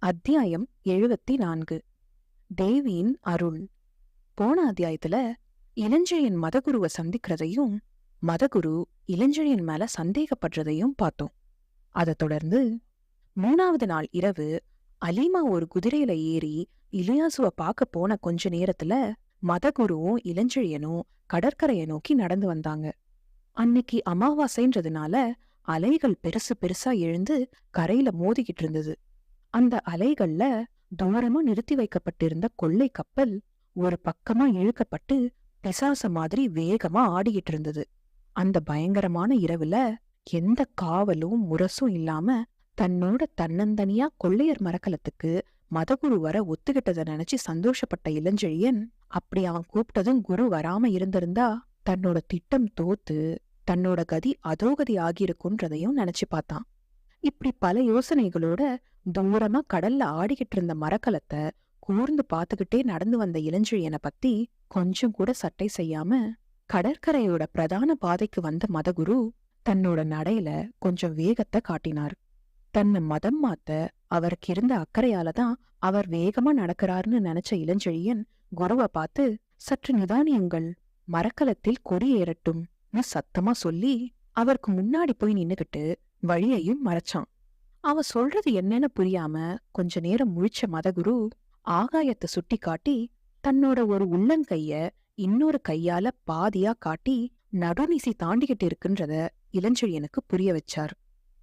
அத்தியாயம் 74. தேவியின் அருள். போன அத்தியாயத்துல இளஞ்செழியன் மதகுருவை சந்திக்கிறதையும் மதகுரு இளஞ்செழியன் மேல சந்தேகப்படுறதையும் பார்த்தோம். அதை தொடர்ந்து 3வது நாள் இரவு அலீமா ஒரு குதிரையில ஏறி இலியாசுவ பார்க்க போன கொஞ்ச நேரத்துல மதகுருவும் இளஞ்செழியனும் கடற்கரையை நோக்கி நடந்து வந்தாங்க. அன்னைக்கு அமாவாசைன்றதுனால அலைகள் பெருசு பெருசா எழுந்து கரையில மோதிக்கிட்டு இருந்தது. அந்த அலைகள்ல தூரமா நிறுத்தி வைக்கப்பட்டிருந்த கொள்ளை கப்பல் ஒரு பக்கமா இழுக்கப்பட்டு பிசாச மாதிரி வேகமா ஆடிக்கிட்டு இருந்தது. அந்த பயங்கரமான இரவுல எந்த காவலும் முரசும் இல்லாம தன்னோட தன்னந்தனியா கொள்ளையர் மரக்கலத்துக்கு மதகுரு வர ஒத்துக்கிட்டதை நினைச்சு சந்தோஷப்பட்ட இளஞ்செழியன், அப்படி அவன் கூப்பிட்டதும் குரு வராம இருந்திருந்தா தன்னோட திட்டம் தோத்து தன்னோட கதி அதோகதி ஆகியிருக்குன்றதையும் நினைச்சு பார்த்தான். இப்படி பல யோசனைகளோட தூரமா கடல்ல ஆடிக்கிட்டு இருந்த மரக்கலத்தை கூர்ந்து பார்த்துக்கிட்டே நடந்து வந்த இளஞ்செழியனை பத்தி கொஞ்சம் கூட சட்டை செய்யாம கடற்கரையோட பிரதான பாதைக்கு வந்த மதகுரு தன்னோட நடையில கொஞ்சம் வேகத்தை காட்டினார். தன்னை மதம் மாத்த அவருக்கு இருந்த அக்கறையாலதான் அவர் வேகமா நடக்கிறாருன்னு நினைச்ச இளஞ்செழியன் குருவை பார்த்து, சற்று நிதானியுங்கள், மரக்கலத்தில் கொடி ஏறட்டும் சத்தமா சொல்லி அவருக்கு முன்னாடி போய் நின்னுகிட்டு வழியையும் மறைச்சான். அவ சொல்றது என்னன்னு புரியாம கொஞ்ச நேரம் முழிச்ச மதகுரு ஆகாயத்தை சுட்டி காட்டி தன்னோட ஒரு உள்ளங்கைய இன்னொரு கையால பாதியா காட்டி நடுநிசி தாண்டிக்கிட்டு இருக்குன்றத இளஞ்செழியனுக்கு புரிய வச்சார்.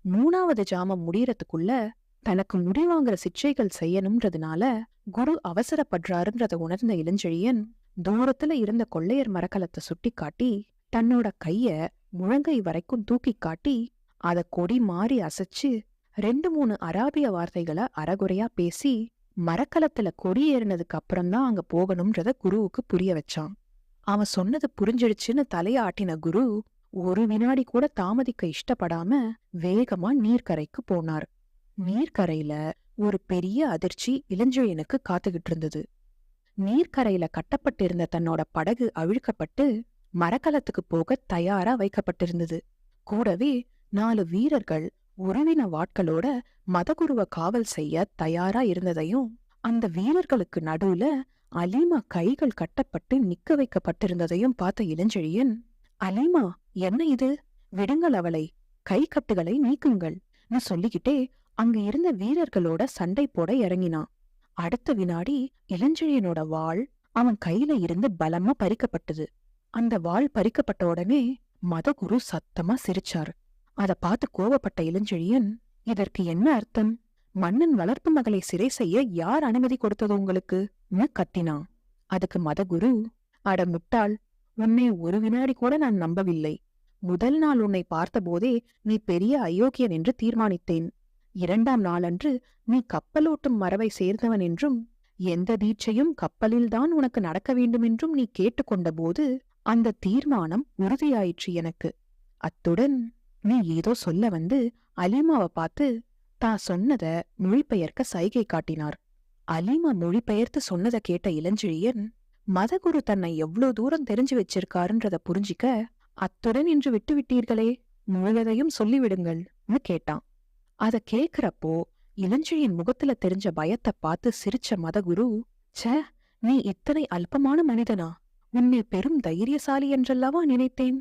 3வது ஜாமம் முடியறதுக்குள்ள தனக்கு முடிவாங்கிற சிக்ஷைகள் செய்யணும்ன்றதுனால குரு அவசரப்படுறாருன்றத உணர்ந்த இளஞ்செழியன் தூரத்துல இருந்த கொள்ளையர் மரக்கலத்தை சுட்டி காட்டி தன்னோட கைய முழங்கை வரைக்கும் தூக்கி காட்டி அத கொடி மாறி அசைச்சு 2-3 அராபிய வார்த்தைகளை அறகுறையா பேசி மரக்கலத்துல கொடி ஏறினதுக்கு அப்புறம்தான் அங்க போகணும்ன்றத குருவுக்கு புரிய வச்சான். அவன் சொன்னது புரிஞ்சிடுச்சுன்னு தலையாட்டின குரு ஒரு வினாடி கூட தாமதிக்க இஷ்டப்படாம வேகமா நீர்க்கரைக்கு போனார். நீர்க்கரையில ஒரு பெரிய அதிர்ச்சி இளஞ்செழியனுக்கு காத்துக்கிட்டு இருந்தது. நீர்க்கரையில கட்டப்பட்டிருந்த தன்னோட படகு அவிழ்க்கப்பட்டு மரக்கலத்துக்கு போக தயாரா வைக்கப்பட்டிருந்தது. கூடவே 4 வீரர்கள் உறவின வாட்களோட மதகுருவ காவல் செய்ய தயாரா இருந்ததையும், அந்த வீரர்களுக்கு நடுவுல அலீமா கைகள் கட்டப்பட்டு நிக்க வைக்கப்பட்டிருந்ததையும் பார்த்த இளஞ்செழியன், அலீமா, என்ன இது? விடுங்கள் அவளை, கை கட்டுகளை நீக்குங்கள் சொல்லிக்கிட்டே அங்க இருந்த வீரர்களோட சண்டை போட இறங்கினான். அடுத்த வினாடி இளஞ்செழியனோட வாள் அவன் கையில இருந்து பலமா பறிக்கப்பட்டது. அந்த வாள் பறிக்கப்பட்ட உடனே மதகுரு சத்தமா சிரிச்சார். அத பார்த்து கோவப்பட்ட இளஞ்செழியன், இதற்கு என்ன அர்த்தம்? மன்னன் வளர்ப்பு மகளை சிறை செய்ய யார் அனுமதி கொடுத்தது உங்களுக்கு கத்தினான். அதுக்கு மதகுரு, அட முட்டாள், உன்னை ஒரு வினாடி கூட நான் நம்பவில்லை. முதல் நாள் உன்னை பார்த்தபோதே நீ பெரிய அயோக்கியன் என்று தீர்மானித்தேன். 2ஆம் நாளன்று நீ கப்பலோட்டும் மரபை சேர்ந்தவன் என்றும் எந்த தீட்சையும் கப்பலில்தான் உனக்கு நடக்க வேண்டுமென்றும் நீ கேட்டுக்கொண்ட போது அந்த தீர்மானம் உறுதியாயிற்று எனக்கு. அத்துடன் நீ ஏதோ சொல்ல வந்து அலீமாவை பார்த்து தான் சொன்னத மொழிபெயர்க்க சைகை காட்டினார். அலீமா மொழிபெயர்த்து சொன்னதை கேட்ட இளஞ்செழியன், மதகுரு தன்னை எவ்வளவு தூரம் தெரிஞ்சு வச்சிருக்காருன்றத புரிஞ்சிக்க, அத்துடன் இன்று விட்டு விட்டீர்களே, முழுவதையும் சொல்லிவிடுங்கள் கேட்டான். அத கேக்குறப்போ இளஞ்செழியன் முகத்துல தெரிஞ்ச பயத்தை பார்த்து சிரிச்ச மதகுரு, ச்சே, நீ இத்தனை அல்பமான மனிதனா? உன்னை பெரும் தைரியசாலி என்றல்லவா நினைத்தேன்.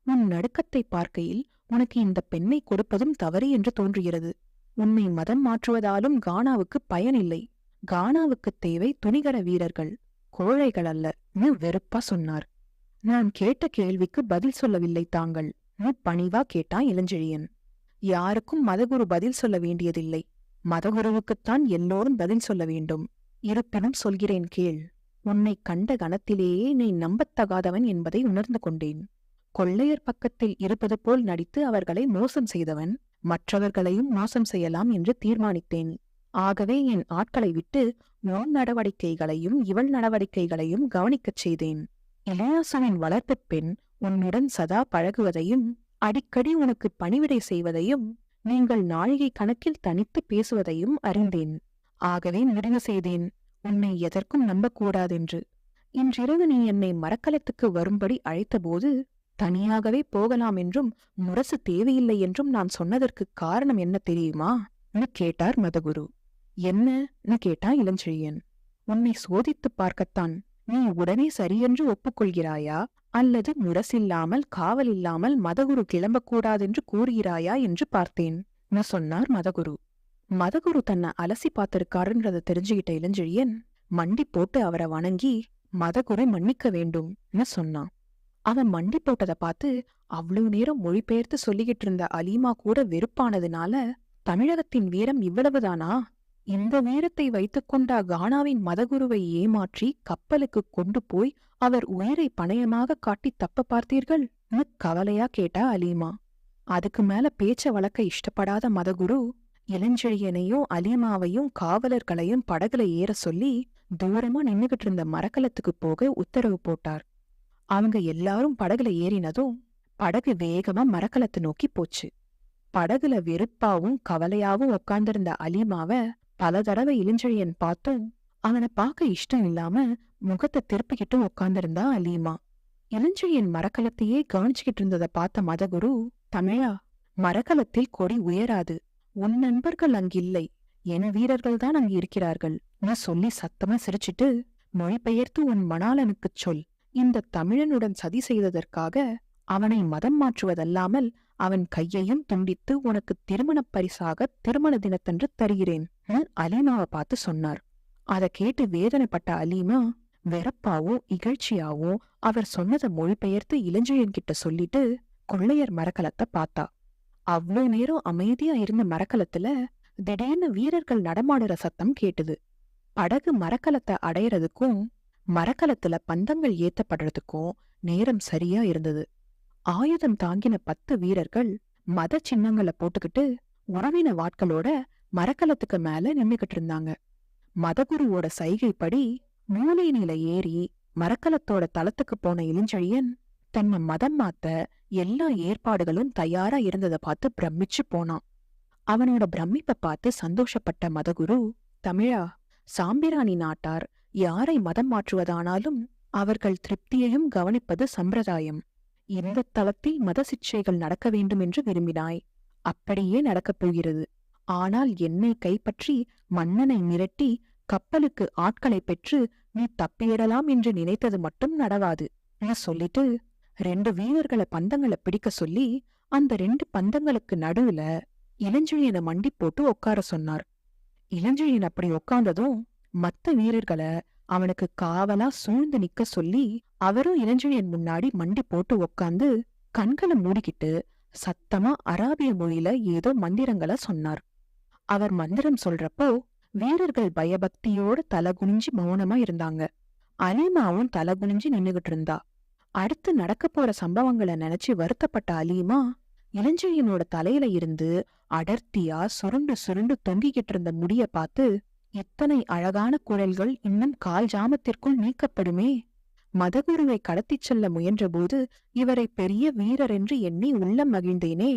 உன் நடுக்கத்தை பார்க்கையில் உனக்கு இந்த பெண்ணை கொடுப்பதும் தவறு என்று தோன்றுகிறது. உன்னை மதம் மாற்றுவதாலும் கானாவுக்கு பயனில்லை. கானாவுக்கு தேவை துணிகர வீரர்கள், கோழைகள் அல்ல வெறுப்பா சொன்னார். நான் கேட்ட கேள்விக்கு பதில் சொல்லவில்லை தாங்கள் பணிவா கேட்டான் இளஞ்செழியன். யாருக்கும் மதகுரு பதில் சொல்ல வேண்டியதில்லை. மதகுருவுக்குத்தான் எல்லோரும் பதில் சொல்ல வேண்டும். இருப்பினும் சொல்கிறேன் கேள். உன்னை கண்ட கணத்திலேயே நீ நம்பத்தகாதவன் என்பதை உணர்ந்து கொண்டேன். கொள்ளையர் பக்கத்தில் இருப்பது போல் நடித்து அவர்களை மோசம் செய்தவன் மற்றவர்களையும் மோசம் செய்யலாம் என்று தீர்மானித்தேன். ஆகவே என் ஆட்களை விட்டு உன் நடவடிக்கைகளையும் இவள் நடவடிக்கைகளையும் கவனிக்கச் செய்தேன். இளையாசுவின் வளர்ப்பு பெண் உன்னுடன் சதா பழகுவதையும் அடிக்கடி உனக்கு பணிவிடை செய்வதையும் நீங்கள் நாழிகை கணக்கில் தனித்து பேசுவதையும் அறிந்தேன். ஆகவே முடிவு செய்தேன், உன்னை எதற்கும் நம்பக்கூடாதென்று. இன்றிரவு நீ என்னை மரக்கலத்துக்கு வரும்படி அழைத்தபோது தனியாகவே போகலாம் என்றும் முரசு தேவையில்லை என்றும் நான் சொன்னதற்கு காரணம் என்ன தெரியுமா கேட்டார் மதகுரு. என்னன்னு கேட்டான் இளஞ்செழியன். உன்னை சோதித்து பார்க்கத்தான். நீ உடனே சரியென்று ஒப்புக்கொள்கிறாயா, அல்லது முரசில்லாமல் காவலில்லாமல் மதகுரு கிளம்பக்கூடாதென்று கூறுகிறாயா என்று பார்த்தேன் சொன்னார் மதகுரு. மதகுரு தன்னை அலசி பார்த்திருக்காருன்றத தெரிஞ்சுகிட்ட இளஞ்செழியன் மண்டி போட்டு அவரை வணங்கி மதகுரை மன்னிக்க வேண்டும்னு சொன்னான். அவன் மண்டி போட்டதை பார்த்து அவ்வளவு நேரம் மொழிபெயர்த்து சொல்லிக்கிட்டு இருந்த அலீமா கூட வெறுப்பானதுனால, தமிழகத்தின் வீரம் இவ்வளவுதானா? இந்த வீரத்தை வைத்துக்கொண்டா கானாவின் மதகுருவை ஏமாற்றி கப்பலுக்கு கொண்டு போய் அவர் உயிரை பணயமாக காட்டி தப்ப பார்த்தீர்கள்? கவலையா கேட்டா அலீமா. அதுக்கு மேல பேச்ச வளர்க்க இஷ்டப்படாத மதகுரு இளஞ்செழியனையும் அலீமாவையும் காவலர்களையும் படகுல ஏற சொல்லி தூரமா நின்னுகிட்டு இருந்த மரக்கலத்துக்கு போக உத்தரவு போட்டார். அவங்க எல்லாரும் படகுல ஏறினதும் படகு வேகமா மரக்கலத்தை நோக்கி போச்சு. படகுல வெறுப்பாவும் கவலையாவும் உட்கார்ந்திருந்த அலீமாவ பல தடவை இளஞ்செழியன் பார்த்தும் அவனை பார்க்க இஷ்டம் இல்லாம முகத்தை திருப்பிக்கிட்டு உட்கார்ந்திருந்தா அலீமா. இளஞ்செழியன் மரக்கலத்தையே கவனிச்சுக்கிட்டு இருந்ததை பார்த்த மதகுரு, தமிழா, மரக்கலத்தில் கொடி உயராது. உன் நண்பர்கள் அங்கில்லை, என வீரர்கள்தான் அங்கு இருக்கிறார்கள் சொல்லி சத்தமா சிரிச்சிட்டு, மொழிபெயர்த்து உன் மணாளனுக்குச் சொல், இந்த தமிழனுடன் சதி செய்ததற்காக அவனை மதம் மாற்றுவதல்லாமல் அவன் கையையும் துண்டித்து உனக்கு திருமணப் பரிசாக திருமண தினத்தன்று தருகிறேன் அலீமாவை பார்த்து சொன்னார். அதை கேட்டு வேதனைப்பட்ட அலீமா வெறப்பாவோ இகழ்ச்சியாவோ அவர் சொன்னதை மொழிபெயர்த்து இளஞ்செழியன் கிட்ட சொல்லிட்டு கொள்ளையர் மரக்கலத்தை பார்த்தா. அவ்வளவு நேரம் அமைதியா இருந்த மரக்கலத்துல திடீர்னு வீரர்கள் நடமாடுற சத்தம் கேட்டுது. படகு மரக்கலத்தை அடையறதுக்கும் மரக்கலத்துல பந்தங்கள் ஏத்தப்படுறதுக்கும் நேரம் சரியா இருந்தது. ஆயுதம் தாங்கின 10 வீரர்கள் மத சின்னங்களை போட்டுக்கிட்டு உறவின வாட்களோட மரக்கலத்துக்கு மேல நின்னுகிட்டு இருந்தாங்க. மதகுருவோட சைகைப்படி மூலையில ஏறி மரக்கலத்தோட தளத்துக்கு போன இளஞ்செழியன் தன்னை மதம் மாத்த எல்லா ஏற்பாடுகளும் தயாரா இருந்ததை பார்த்து பிரமிச்சு போனான். அவனோட பிரமிப்பை பார்த்து சந்தோஷப்பட்ட மதகுரு, தமிழா, சாம்பிராணி நாட்டார் யாரை மதம் மாற்றுவதானாலும் அவர்கள் திருப்தியையும் கவனிப்பது சம்பிரதாயம். இந்த தளத்தில் மத சிக்ஷைகள் நடக்க வேண்டும் என்று விரும்பினாய், அப்படியே நடக்கப் போகிறது. ஆனால் என்னை கைப்பற்றி மன்னனை மிரட்டி கப்பலுக்கு ஆட்களை பெற்று நீ தப்பியிடலாம் என்று நினைத்தது மட்டும் நடவாது சொல்லிட்டு 2 வீரர்களை பந்தங்களை பிடிக்க சொல்லி அந்த 2 பந்தங்களுக்கு நடுவுல இளஞ்செழியனை மண்டி போட்டு உட்கார சொன்னார். இளஞ்செழியன் அப்படி உட்கார்ந்ததும் மத்த வீரர்களை அவனுக்கு காவலா சூழ்ந்து நிக்க சொல்லி அவரும் இளஞ்செழியன் முன்னாடி மண்டி போட்டு உட்கார்ந்து கண்களை மூடிக்கிட்டு சத்தமா அராபிய மொழியில ஏதோ மந்திரங்களை சொன்னார். அவர் மந்திரம் சொல்றப்போ வீரர்கள் பயபக்தியோடு தலகுனிஞ்சு மௌனமா இருந்தாங்க. அலீமாவும் தலகுனிஞ்சு நின்னுகிட்டு இருந்தா. அடுத்து நடக்க போற சம்பவங்களை நினைச்சு வருத்தப்பட்ட அலீமா இளஞ்செழியனோட தலையில இருந்து அடர்த்தியா சுருண்டு சுருண்டு தொங்கிக்கிட்டு இருந்த முடிய பார்த்து, இத்தனை அழகான குழல்கள் இன்னும் கால் ஜாமத்திற்குள் நீக்கப்படுமே. மதகுருவை கடத்திச் செல்ல முயன்றபோது இவரை பெரிய வீரர் என்று எண்ணி உள்ளம் மகிழ்ந்தேனே.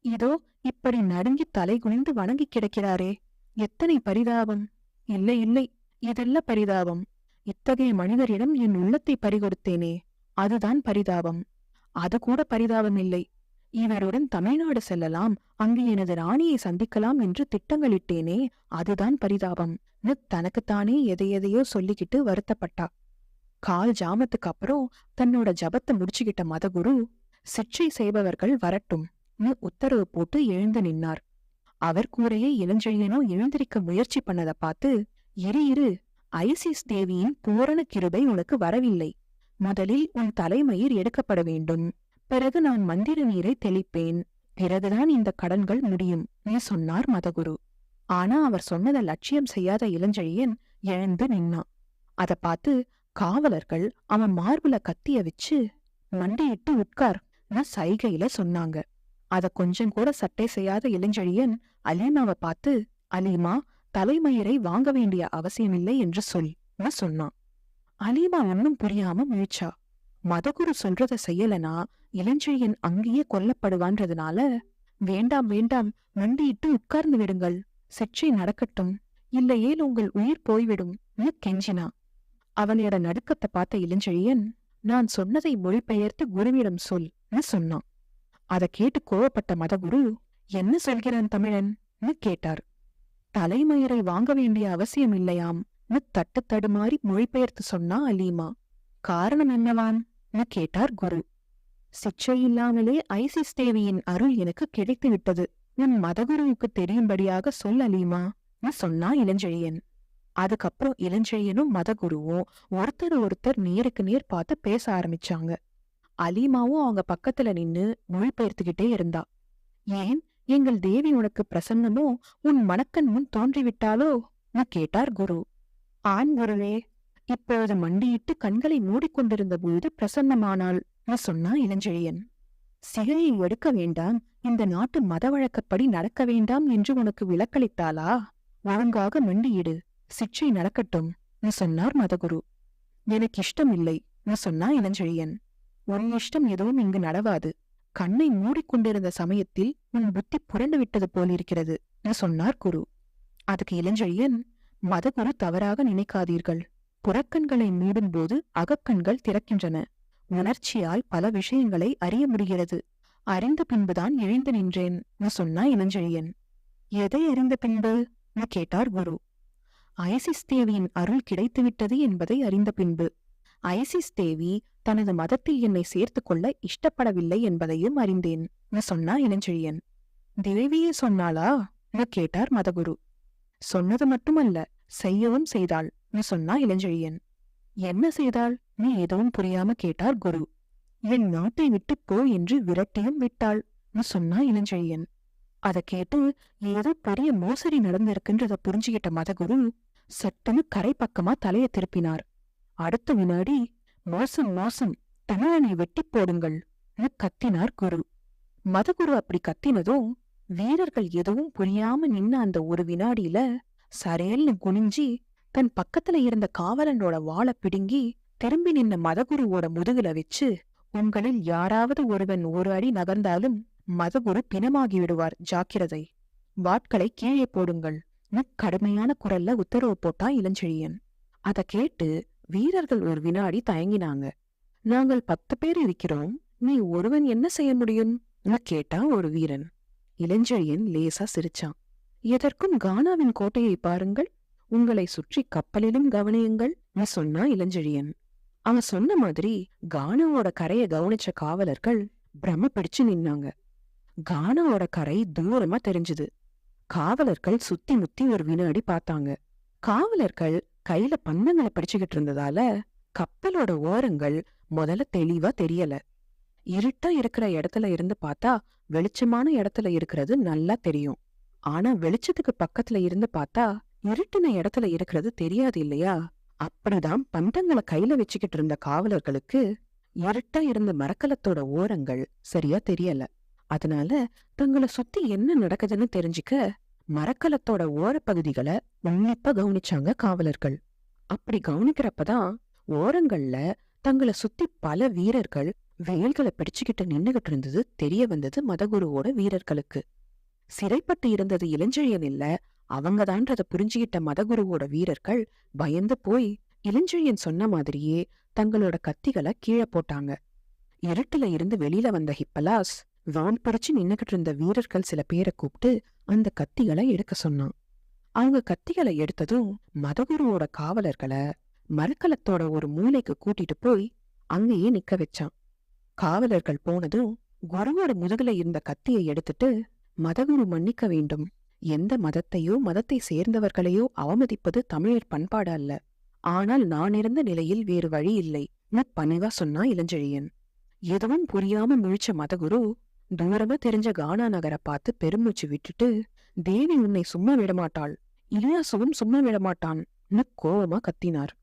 இதோ இப்படி நடுங்கி தலை குனிந்து வணங்கி கிடக்கிறாரே, எத்தனை பரிதாபம்! இல்லை இல்லை, இதெல்ல பரிதாபம். இத்தகைய மனிதரிடம் என் உள்ளத்தை பறிகொடுத்தேனே, அதுதான் பரிதாபம். அது கூட பரிதாபம் இல்லை. இவருடன் தமிழ்நாடு செல்லலாம், அங்கு எனது ராணியை சந்திக்கலாம் என்று திட்டங்களிட்டேனே, அதுதான் பரிதாபம். தனக்குத்தானே எதையெதையோ சொல்லிக்கிட்டு வருத்தப்பட்டா. கால் ஜாமத்துக்கு அப்புறம் தன்னோட ஜபத்தை முடிச்சுக்கிட்ட மதகுரு, சிற்றை செய்பவர்கள் வரட்டும் உத்தரவு போட்டு எழுந்து நின்னார். அவர் கூரையை இளஞ்செழியனோ எழுந்திருக்க முயற்சி பண்ணதை பார்த்து, இரு ஐசிஸ் தேவியின் பூரண கிருபை உனக்கு வரவில்லை. முதலில் உன் தலைமயிர் எடுக்கப்பட வேண்டும். பிறகு நான் மந்திர நீரை தெளிப்பேன். பிறகுதான் இந்த கடன்கள் முடியும் சொன்னார் மதகுரு. ஆனா அவர் சொன்னதை லட்சியம் செய்யாத இளஞ்செழியன் எழுந்து நின்னான். அதை பார்த்து காவலர்கள் அவன் மார்புல கத்திய வச்சு மண்டையிட்டு உட்கார் சைகையில சொன்னாங்க. அத கொஞ்சம் கூட சட்டை செய்யாத இளஞ்செழியன் அலீமாவை பார்த்து, அலீமா, தலைமயிரை வாங்க வேண்டிய அவசியமில்லை என்று சொன்னான். அலீமா ஒன்னும் புரியாம முழிச்சா. மதகுரு சொல்றத செய்யலனா இளஞ்செழியன் அங்கேயே கொல்லப்படுவான்றதுனால, வேண்டாம் வேண்டாம், மண்டியிட்டு உட்கார்ந்து விடுங்கள், சிற்றை நடக்கட்டும், இல்லையேல் உங்கள் உயிர் போய்விடும் கெஞ்சினா. அவனோட நடுக்கத்தை பார்த்த இளஞ்செழியன், நான் சொன்னதை மொழிபெயர்த்து குருவிடம் சொல் சொன்னான். அதை கேட்டு கோவப்பட்ட மதகுரு, என்ன சொல்கிறான் தமிழன் கேட்டார். தலைமயிரை வாங்க வேண்டிய அவசியம் இல்லையாம் தட்டு தடுமாறி மொழிபெயர்த்து சொன்னா அலீமா. காரணம் என்னவாம் கேட்டார் குரு. சிக்ஷை இல்லாமலே ஐசிஸ் தேவியின் அருள் எனக்கு கிடைத்து விட்டது. என் மதகுருவுக்கு தெரியும்படியாக சொல் அலீமா சொன்னா இளஞ்செழியன். அதுக்கப்புறம் இளஞ்செழியனும் மதகுருவும் ஒருத்தர் நேருக்கு நேர் பார்த்து பேச ஆரம்பிச்சாங்க. அலீமாவும் அவங்க பக்கத்துல நின்னு மொழிபெயர்த்துக்கிட்டே இருந்தா. ஏன் எங்கள் தேவி உனக்கு பிரசன்னமோ, உன் மணக்கண் முன் தோன்றிவிட்டாலோ கேட்டார் குரு. ஆண் குருவே, இப்பொழுது மண்டியிட்டு கண்களை மூடிக்கொண்டிருந்த பொழுது பிரசன்னமானாள் சொன்னா இளஞ்செழியன். சிகையை எடுக்க வேண்டாம், இந்த நாட்டு மத வழக்கப்படி நடக்க வேண்டாம் என்று உனக்கு விலக்களித்தாளா? ஒழுங்காக மண்டியிடு, சிக்ஷை நடக்கட்டும் சொன்னார் மதகுரு. எனக்கு இஷ்டம் இல்லை சொன்னா இளஞ்செழியன். உன் இஷ்டம் எதுவும் இங்கு நடவாது. கண்ணை மூடிக்கொண்டிருந்த சமயத்தில் உன் புத்தி புரண்டு விட்டது போலிருக்கிறது சொன்னார் குரு. அதுக்கு இளஞ்செழியன், மதகுரு தவறாக நினைக்காதீர்கள். புறக்கண்களை மூடும்போது அகக்கண்கள் திறக்கின்றன. உணர்ச்சியால் பல விஷயங்களை அறிய முடிகிறது. அறிந்த பின்புதான் எழுந்து நின்றேன் சொன்னா இளஞ்செழியன். எதை அறிந்த பின்பு கேட்டார் குரு. ஐசிஸ் தேவியின் அருள் கிடைத்துவிட்டது என்பதை அறிந்த பின்பு. ஐசிஸ் தேவி தனது மதத்தில் என்னை சேர்த்து கொள்ள இஷ்டப்படவில்லை என்பதையும் அறிந்தேன் சொன்னா இளஞ்செழியன். தேவியே சொன்னாளா கேட்டார் மதகுரு. சொன்னது மட்டுமல்ல, செய்யவும் செய்தாள் சொன்னா இளஞ்செழியன். என்ன செய்தாள் எதுவும் புரியாம கேட்டார் குரு. என் நாட்டை விட்டு போ என்று விரட்டியும் விட்டாள் சொன்னா இளஞ்செழியன். அதை கேட்டு ஏதோ பெரிய மோசடி நடந்திருக்குன்றத புரிஞ்சுகிட்ட மதகுரு சட்டுன்னு கரை பக்கமா தலையை திருப்பினார். அடுத்த வினாடி, மோசம் மோசம், தமிழனை வெட்டி போடுங்கள் கத்தினார் குரு. மதகுரு அப்படி கத்தினதும் வீரர்கள் எதுவும் புரியாம நின்ன அந்த ஒரு வினாடியில சரேல்னு குனிஞ்சி தன் பக்கத்துல இருந்த காவலனோட வாளை பிடுங்கி திரும்பி நின்ன மதகுருவோட முதுகுல வச்சு, உங்களில் யாராவது ஒருவன் ஒரு அடி நகர்ந்தாலும் மதகுரு பிணமாகி விடுவார், ஜாக்கிரதை, வாட்களை கீழே போடுங்கள் கடுமையான குரல்ல உத்தரவு போட்டா இளஞ்செழியன். அத கேட்டு வீரர்கள் ஒரு வினாடி தயங்கினாங்க. நாங்கள் 10 பேர் இருக்கிறோம், நீ ஒருவன் என்ன செய்ய முடியும் கேட்டா ஒரு வீரன். இளஞ்செழியன் லேசா சிரிச்சான். எதற்கும் கானாவின் கோட்டையை பாருங்கள், உங்களை சுற்றி கப்பலிலும் கவனியுங்கள் சொன்னா இளஞ்செழியன். அவன் சொன்ன மாதிரி கானாவோட கரையை கவனிச்ச காவலர்கள் பிரம பிடிச்சு நின்னாங்க. கானாவோட கரை தூரமா தெரிஞ்சுது. காவலர்கள் சுத்தி முத்தி ஒரு வினாடி பார்த்தாங்க. காவலர்கள் கையில பந்தங்களை படிச்சுக்கிட்டு இருந்ததால கப்பலோட ஓரங்கள் முதல்ல தெளிவா தெரியல. இருட்டா இருக்கிற இடத்துல இருந்து பார்த்தா வெளிச்சமான இடத்துல இருக்கிறது நல்லா தெரியும். ஆனா வெளிச்சத்துக்கு பக்கத்துல இருந்து பார்த்தா இருட்டின இடத்துல இருக்கிறது தெரியாது இல்லையா? அப்படிதான் பந்தங்களை கையில வச்சுக்கிட்டு இருந்த காவலர்களுக்கு இருட்டா இருந்த மரக்கலத்தோட ஓரங்கள் சரியா தெரியல. அதனால தங்களை சுத்தி என்ன நடக்குதுன்னு தெரிஞ்சுக்க மரக்கலத்தோட ஓரப்பகுதிகளை உன்னிப்பா கவனிச்சாங்க காவலர்கள். அப்படி கவனிக்கிறப்பதான் ஓரங்கள்ல தங்களை சுத்தி பல வீரர்கள் வேல்களை பிடிச்சுக்கிட்டு நின்னுகிட்டு இருந்தது தெரிய வந்தது மதகுருவோட வீரர்களுக்கு. சிறைப்பட்டு இருந்தது இளஞ்செழியன் இல்ல, அவங்கதான்றத புரிஞ்சுகிட்ட மதகுருவோட வீரர்கள் பயந்து போய் இளஞ்செழியன் சொன்ன மாதிரியே தங்களோட கத்திகளை கீழே போட்டாங்க. இருட்டுல இருந்து வெளியில வந்த ஹிப்பலாஸ் வான் பறிச்சு நின்னுகிட்டு இருந்த வீரர்கள் சில பேரை கூப்பிட்டு அந்த கத்திகளை எடுக்க சொன்னான். அவங்க கத்திகளை எடுத்ததும் மதகுருவோட காவலர்களை மரக்கலத்தோட ஒரு மூலைக்கு கூட்டிட்டு போய் அங்கேயே நிக்க வச்சான். காவலர்கள் போனதும் குருவோட முதுகுல இருந்த கத்தியை எடுத்துட்டு, மதகுரு மன்னிக்க வேண்டும், எந்த மதத்தையோ மதத்தை சேர்ந்தவர்களையோ அவமதிப்பது தமிழர் பண்பாடு அல்ல. ஆனால் நான் இருந்த நிலையில் வேறு வழி இல்லை பணிவா சொன்னா இளஞ்செழியன். எதுவும் புரியாம முழிச்ச மதகுரு தூரமா தெரிஞ்ச கானா நகரை பார்த்து பெருமூச்சு விட்டுட்டு, தேவி உன்னை சும்மா விடமாட்டாள், இலியாசுவும் சும்மா விடமாட்டான் கோவமா கத்தினார்.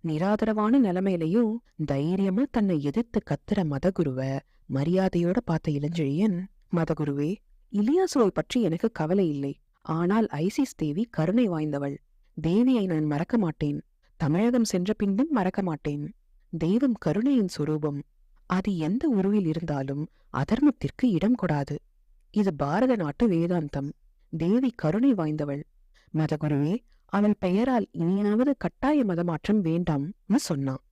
நிராதரவான நிலைமையிலையும் தைரியமா தன்னை எதிர்த்து கத்துற மதகுருவ மரியாதையோட பார்த்த இளஞ்செழியன், மதகுருவே, இலியாசுவை பற்றி எனக்கு கவலை இல்லை. ஆனால் ஐசிஸ் தேவி கருணை வாய்ந்தவள். தேவியை நான் மறக்க மாட்டேன். தமிழகம் சென்ற பின்பும் மறக்க மாட்டேன். தெய்வம் கருணையின் சுரூபம். அது எந்த உருவில் இருந்தாலும் அதர்மத்திற்கு இடம் கொடாது. இது பாரத நாட்டு வேதாந்தம். தேவி கருணை வாய்ந்தவள். மதகுருவே, அவள் பெயரால் இனியாவது கட்டாய மதமாற்றம் வேண்டாம் சொன்னான்.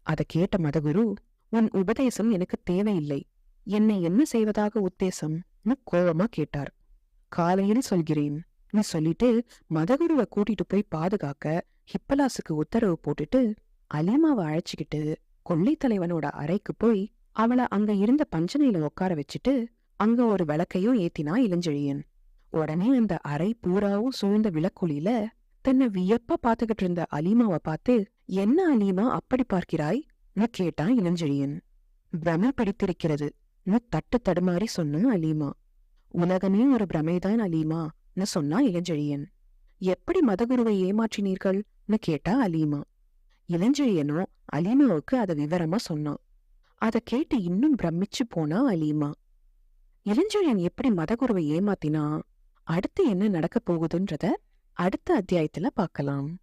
அதை கேட்ட மதகுரு, உன் உபதேசம் எனக்கு தேவையில்லை. என்னை என்ன செய்வதாக உத்தேசம் கோபமா கேட்டார். காலையில் சொல்கிறேன் சொல்லிட்டு மதகுருவை கூட்டிட்டு போய் பாதுகாக்க ஹிப்பலாஸுக்கு உத்தரவு போட்டுட்டு அலீமாவை அழைச்சுக்கிட்டு கொள்ளைத் தலைவனோட அறைக்கு போய் அவளை அங்க இருந்த பஞ்சனையில உட்கார வச்சுட்டு அங்க ஒரு விளக்கையும் ஏத்தினா இளஞ்செழியன். உடனே அந்த அறை பூராவும் சூழ்ந்த விளக்கொலியில தன்னை வியப்பா பாத்துக்கிட்டு இருந்த அலீமாவை பார்த்து, என்ன அலீமா அப்படி பார்க்கிறாய் கேட்டான் இளஞ்செழியன். பிரமை பிடித்திருக்கிறது தட்டு தடுமாறி சொன்ன அலீமா. உலகமே ஒரு பிரமைதான் அலீமா சொன்னா இளஞ்செழியன். எப்படி மதகுருவை ஏமாற்றினீர்கள் கேட்டா அலீமா. இளஞ்செழியனோ அலீமாவுக்கு அதை விவரமா சொன்னான். அதை கேட்டு இன்னும் பிரமிச்சு போனா அலீமா. இளஞ்செழியன் எப்படி மதகுருவை ஏமாத்தினா, அடுத்து என்ன நடக்க போகுதுன்றத அடுத்த அத்தியாயத்துல பார்க்கலாம்.